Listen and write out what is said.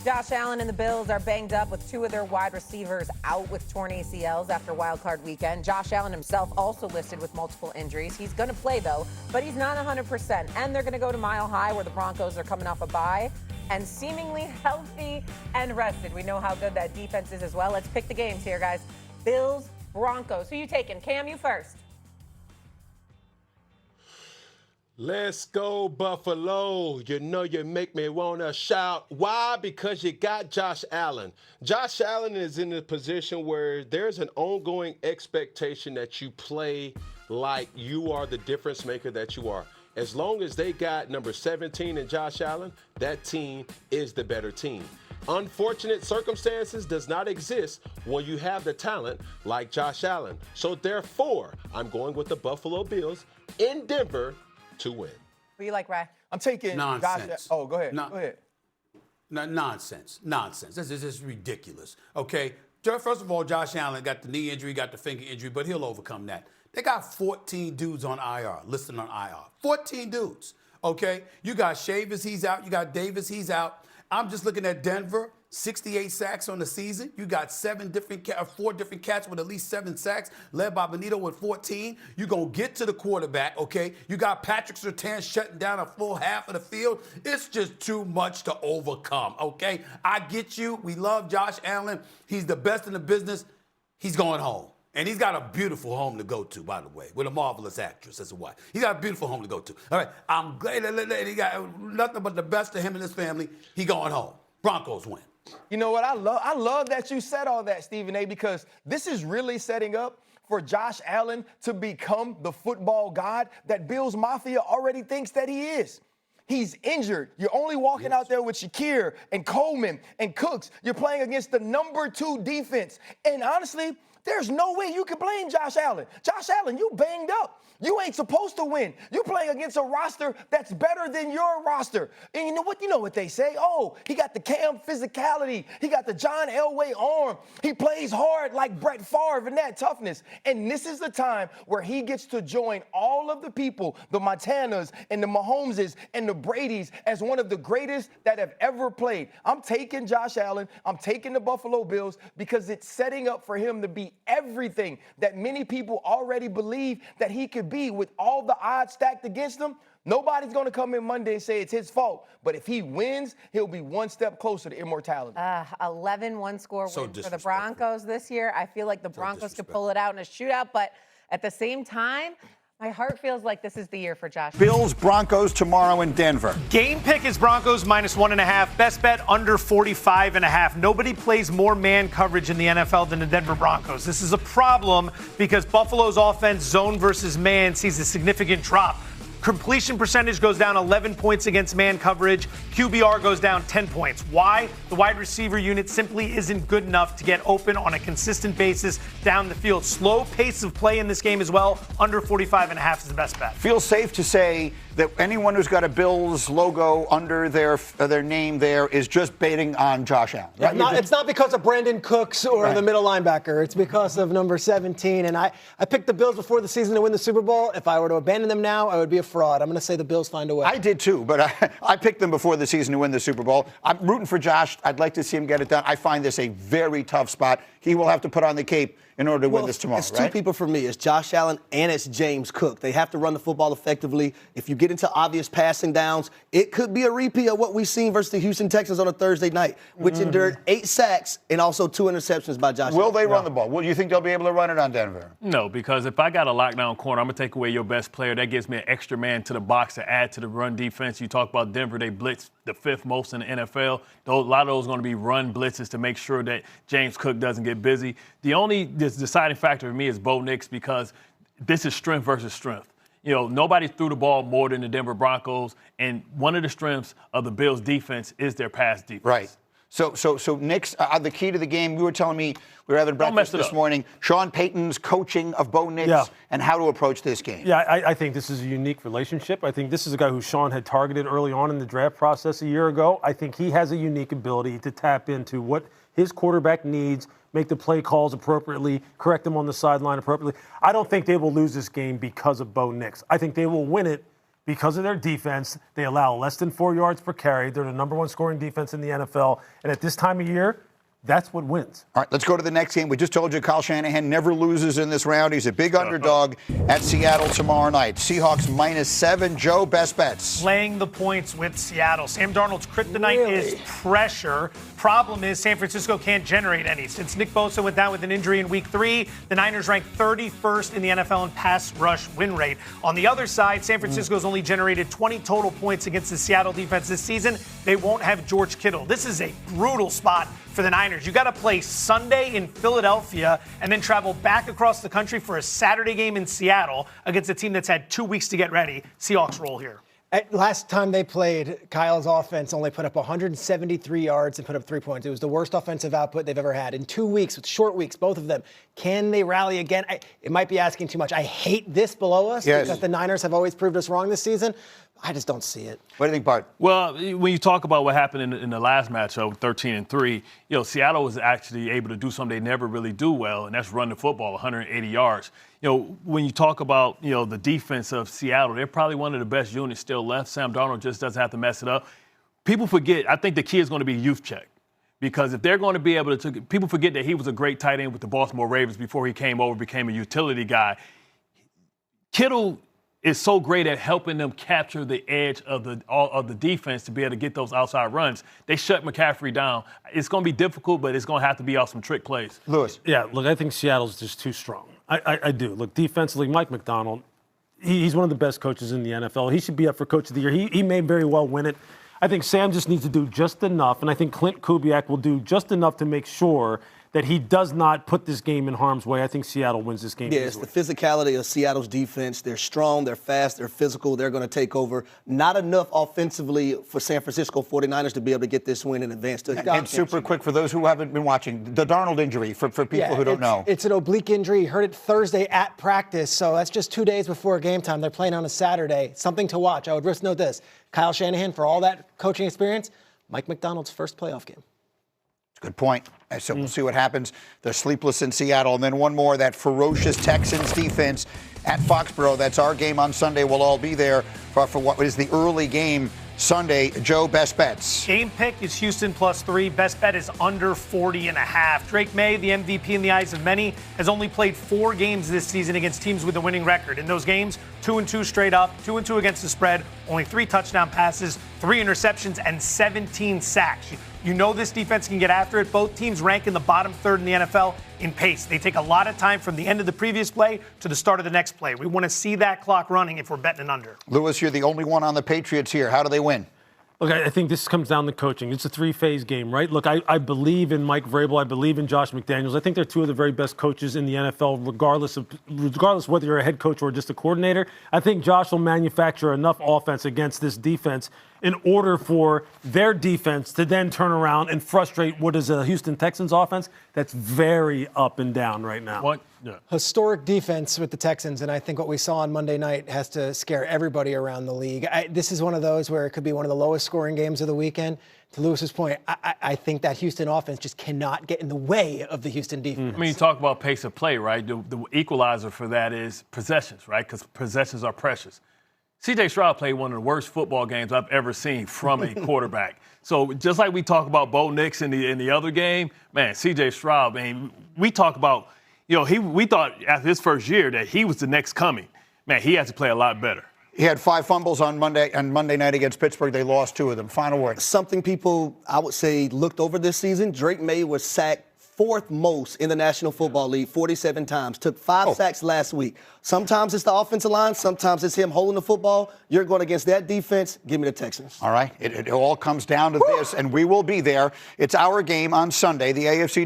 Josh Allen and the Bills are banged up with two of their wide receivers out with torn ACLs after Wild Card weekend. Josh Allen himself also listed with multiple injuries. He's going to play, though, but he's not 100%. And they're going to go to Mile High, where the Broncos are coming off a bye and seemingly healthy and rested. We know how good that defense is as well. Let's pick the games here, guys. Bills, Broncos. Who you taking? Cam, you first. Let's go, Buffalo. You know you make me want to shout. Why? Because you got Josh Allen. Josh Allen is in a position where there's an ongoing expectation that you play like you are the difference maker that you are. As long as they got number 17 in Josh Allen, that team is the better team. Unfortunate circumstances does not exist when you have the talent like Josh Allen. So therefore, I'm going with the Buffalo Bills in Denver to win. Who you like, Ray? I'm taking nonsense. Go ahead. Go ahead. Nonsense. This is just ridiculous. Okay. First of all, Josh Allen got the knee injury, got the finger injury, but he'll overcome that. They got 14 dudes on IR, listed on IR. 14 dudes. Okay. You got Shavers, he's out. You got Davis, he's out. I'm just looking at Denver. 68 sacks on the season. You got 4 different cats with at least 7 sacks, led by Benito with 14. You're going to get to the quarterback, okay? You got Patrick Surtain shutting down a full half of the field. It's just too much to overcome, okay? I get you. We love Josh Allen. He's the best in the business. He's going home. And he's got a beautiful home to go to, by the way, with a marvelous actress as a wife. He's got a beautiful home to go to. All right, I'm glad that he got nothing but the best of him and his family. He going home. Broncos win. You know what? I love that you said all that, Stephen A., because this is really setting up for Josh Allen to become the football god that Bills Mafia already thinks that he is. He's injured. You're only walking out there with Shakir and Coleman and Cooks. You're playing against the number 2 defense. And honestly, there's no way you can blame Josh Allen. Josh Allen, you banged up. You ain't supposed to win. You're playing against a roster that's better than your roster. And you know what they say? Oh, he got the Cam physicality. He got the John Elway arm. He plays hard like Brett Favre and that toughness. And this is the time where he gets to join all of the people, the Montanas and the Mahomeses and the Bradys, as one of the greatest that have ever played. I'm taking Josh Allen. I'm taking the Buffalo Bills because it's setting up for him to be everything that many people already believe that he could be. With all the odds stacked against him, nobody's going to come in Monday and say it's his fault. But if he wins, he'll be one step closer to immortality. 11 one-score wins for the Broncos this year. I feel like the Broncos could pull it out in a shootout, but at the same time, my heart feels like this is the year for Josh. Bills, Broncos tomorrow in Denver. Game pick is Broncos -1.5. Best bet under 45.5. Nobody plays more man coverage in the NFL than the Denver Broncos. This is a problem because Buffalo's offense, zone versus man, sees a significant drop. Completion percentage goes down 11 points against man coverage. QBR goes down 10 points. Why? The wide receiver unit simply isn't good enough to get open on a consistent basis down the field. Slow pace of play in this game as well. Under 45.5 is the best bet. Feels safe to say that anyone who's got a Bills logo under their name there is just baiting on Josh Allen. Yeah, it's not because of Brandon Cooks or the middle linebacker. It's because of number 17. And I picked the Bills before the season to win the Super Bowl. If I were to abandon them now, I would be a fraud. I'm going to say the Bills find a way. I did too, but I picked them before the season to win the Super Bowl. I'm rooting for Josh. I'd like to see him get it done. I find this a very tough spot. He will have to put on the cape in order to win this tomorrow, it's two people for me. It's Josh Allen and it's James Cook. They have to run the football effectively. If you get into obvious passing downs, it could be a repeat of what we've seen versus the Houston Texans on a Thursday night, which endured 8 sacks and also 2 interceptions by Josh Allen. Will they run the ball? Will you think they'll be able to run it on Denver? No, because if I got a lockdown corner, I'm going to take away your best player. That gives me an extra man to the box to add to the run defense. You talk about Denver, they blitz the 5th most in the NFL. A lot of those are going to be run blitzes to make sure that James Cook doesn't get busy. The only deciding factor for me is Bo Nix because this is strength versus strength. You know, nobody threw the ball more than the Denver Broncos, and one of the strengths of the Bills' defense is their pass defense. Right. So Nick's the key to the game. You were telling me we were having breakfast this morning. Sean Payton's coaching of Bo Nix and how to approach this game. Yeah, I think this is a unique relationship. I think this is a guy who Sean had targeted early on in the draft process a year ago. I think he has a unique ability to tap into what his quarterback needs, make the play calls appropriately, correct them on the sideline appropriately. I don't think they will lose this game because of Bo Nix. I think they will win it because of their defense. They allow less than 4 yards per carry. They're the number one scoring defense in the NFL. And at this time of year, that's what wins. All right, let's go to the next game. We just told you Kyle Shanahan never loses in this round. He's a big underdog at Seattle tomorrow night. Seahawks -7. Joe, best bets. Laying the points with Seattle. Sam Darnold's kryptonite is pressure. Problem is San Francisco can't generate any. Since Nick Bosa went down with an injury in week 3, the Niners ranked 31st in the NFL in pass rush win rate. On the other side, San Francisco's only generated 20 total points against the Seattle defense this season. They won't have George Kittle. This is a brutal spot for the Niners. You got to play Sunday in Philadelphia and then travel back across the country for a Saturday game in Seattle against a team that's had 2 weeks to get ready. Seahawks roll here. Last time they played, Kyle's offense only put up 173 yards and put up 3 points. It was the worst offensive output they've ever had. In 2 weeks, with short weeks, both of them, can they rally again? It might be asking too much. I hate this below us because the Niners have always proved us wrong this season. I just don't see it. What do you think, Bart? Well, when you talk about what happened in the last matchup, 13-3, Seattle was actually able to do something they never really do well, and that's run the football 180 yards. When you talk about, the defense of Seattle, they're probably one of the best units still left. Sam Darnold just doesn't have to mess it up. People forget, I think the key is going to be youth check. Because if they're going to be able to, people forget that he was a great tight end with the Baltimore Ravens before he came over, became a utility guy. Kittle is so great at helping them capture the edge of the defense to be able to get those outside runs. They shut McCaffrey down. It's going to be difficult, but it's going to have to be off some trick plays. Lewis. Yeah, look, I think Seattle's just too strong. I do. Look, defensively, Mike McDonald, he's one of the best coaches in the NFL. He should be up for Coach of the Year. He may very well win it. I think Sam just needs to do just enough, and I think Clint Kubiak will do just enough to make sure that he does not put this game in harm's way. I think Seattle wins this game. Yeah, it's the physicality of Seattle's defense. They're strong, they're fast, they're physical, they're going to take over. Not enough offensively for San Francisco 49ers to be able to get this win and advance to the And super quick for those who haven't been watching, the Darnold injury for people who don't know. It's an oblique injury. He heard it Thursday at practice, so that's just 2 days before game time. They're playing on a Saturday. Something to watch. I would risk note this. Kyle Shanahan, for all that coaching experience, Mike McDonald's first playoff game. Good point. So we'll see what happens. They're sleepless in Seattle. And then one more, that ferocious Texans defense at Foxborough. That's our game on Sunday. We'll all be there for what is the early game Sunday. Joe, best bets. Game pick is Houston +3. Best bet is under 40.5. Drake May, the MVP in the eyes of many, has only played 4 games this season against teams with a winning record. In those games, 2-2 straight up, 2-2 against the spread, only 3 touchdown passes, 3 interceptions, and 17 sacks. You know this defense can get after it. Both teams rank in the bottom third in the NFL in pace. They take a lot of time from the end of the previous play to the start of the next play. We want to see that clock running if we're betting an under. Lewis, you're the only one on the Patriots here. How do they win? Look, I think this comes down to coaching. It's a 3-phase game, right? Look, I believe in Mike Vrabel. I believe in Josh McDaniels. I think they're 2 of the very best coaches in the NFL, regardless whether you're a head coach or just a coordinator. I think Josh will manufacture enough offense against this defense in order for their defense to then turn around and frustrate what is a Houston Texans offense that's very up and down right now. What? Yeah. Historic defense with the Texans, and I think what we saw on Monday night has to scare everybody around the league. This is one of those where it could be one of the lowest scoring games of the weekend. To Lewis's point, I think that Houston offense just cannot get in the way of the Houston defense. I mean, you talk about pace of play, right? The equalizer for that is possessions, right? Because possessions are precious. C.J. Stroud played one of the worst football games I've ever seen from a quarterback. So just like we talk about Bo Nix in the other game, man, C.J. Stroud, man, we talk about, we thought after his first year that he was the next coming. Man, he has to play a lot better. He had 5 fumbles on Monday night against Pittsburgh. They lost 2 of them. Final word. Something people, I would say, looked over this season. Drake May was sacked 4th most in the National Football League, 47 times. Took 5 sacks last week. Sometimes it's the offensive line. Sometimes it's him holding the football. You're going against that defense. Give me the Texans. All right. It all comes down to this, and we will be there. It's our game on Sunday. The AFC